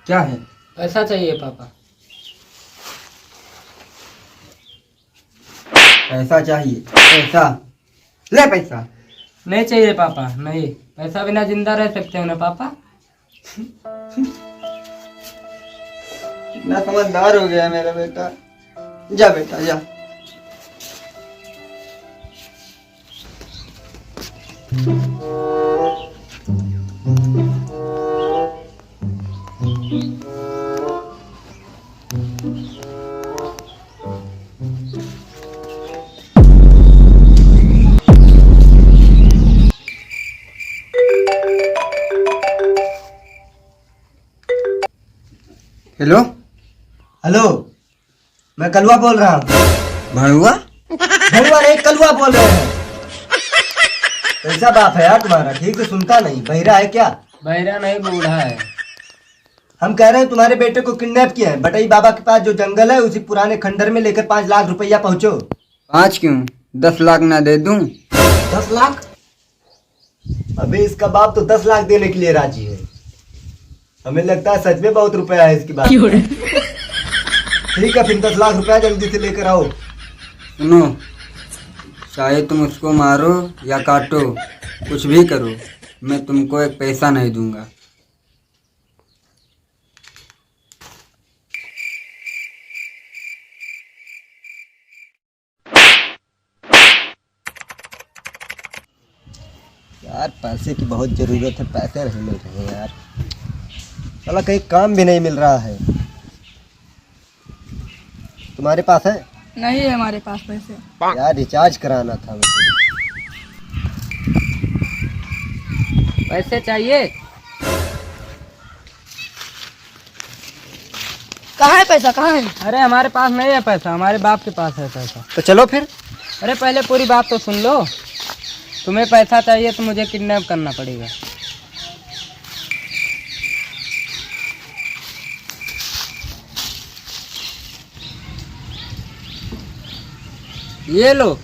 क्या है? पैसा चाहिए पापा। पैसा चाहिए? पैसा ले पैसा। नहीं चाहिए पापा, नहीं। पैसा बिना जिंदा रह सकते हो ना पापा? कितना समझदार हो गया मेरा बेटा। जा बेटा जा। हेलो हेलो, मैं कलुआ बोल रहा हूँ। भड़ुआ? भड़ुआ नहीं, कलुआ बोल रहे हैं। कैसा बाप है यार तुम्हारा? ठीक से सुनता नहीं, बहिरा है क्या? बहरा नहीं, बूढ़ा है। हम कह रहे हैं तुम्हारे बेटे को किडनैप किया है। बटई बाबा के पास जो जंगल है उसी पुराने खंडर में लेकर 5 लाख रुपया पहुंचो। 5 क्यों, 10 लाख ना दे दूं? 10 लाख? अबे इसका बाप तो 10 लाख देने के लिए राजी है। हमें लगता है सच में बहुत रुपया है इसकी बात। ठीक है, फिर 10 लाख रुपया जल्दी से लेकर आओ। सुनो, चाहे तुम उसको मारो या काटो, कुछ भी करो, मैं तुमको एक पैसा नहीं दूंगा। यार पैसे की बहुत जरूरत है, पैसे नहीं मिल रहे हैं यार। साला कहीं काम भी नहीं मिल रहा है। तुम्हारे पास है? नहीं है हमारे पास पैसे। यार रिचार्ज कराना था मुझे। पैसे चाहिए? कहाँ है पैसा, कहाँ है? अरे हमारे पास नहीं है पैसा, हमारे बाप के पास है पैसा। तो चलो फिर। अरे पहले पूरी बात तो सुन लो। तुम्हें पैसा चाहिए तो मुझे किडनैप करना पड़ेगा। ये लो।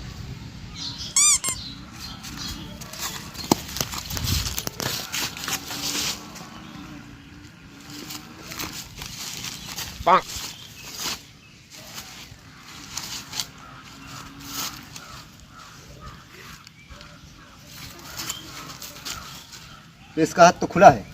तो इसका हाथ तो खुला है।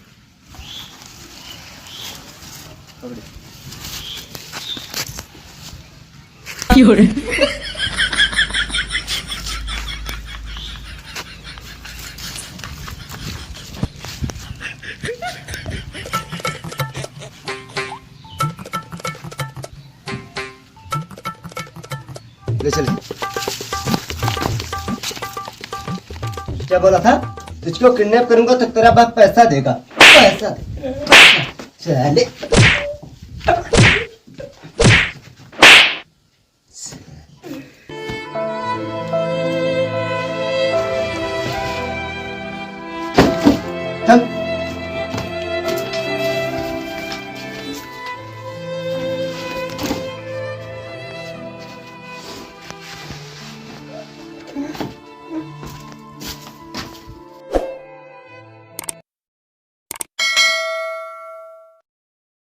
ले चले। क्या बोला था? तुझको किडनैप करूंगा तो तेरा बाप पैसा देगा। पैसा दे। चले।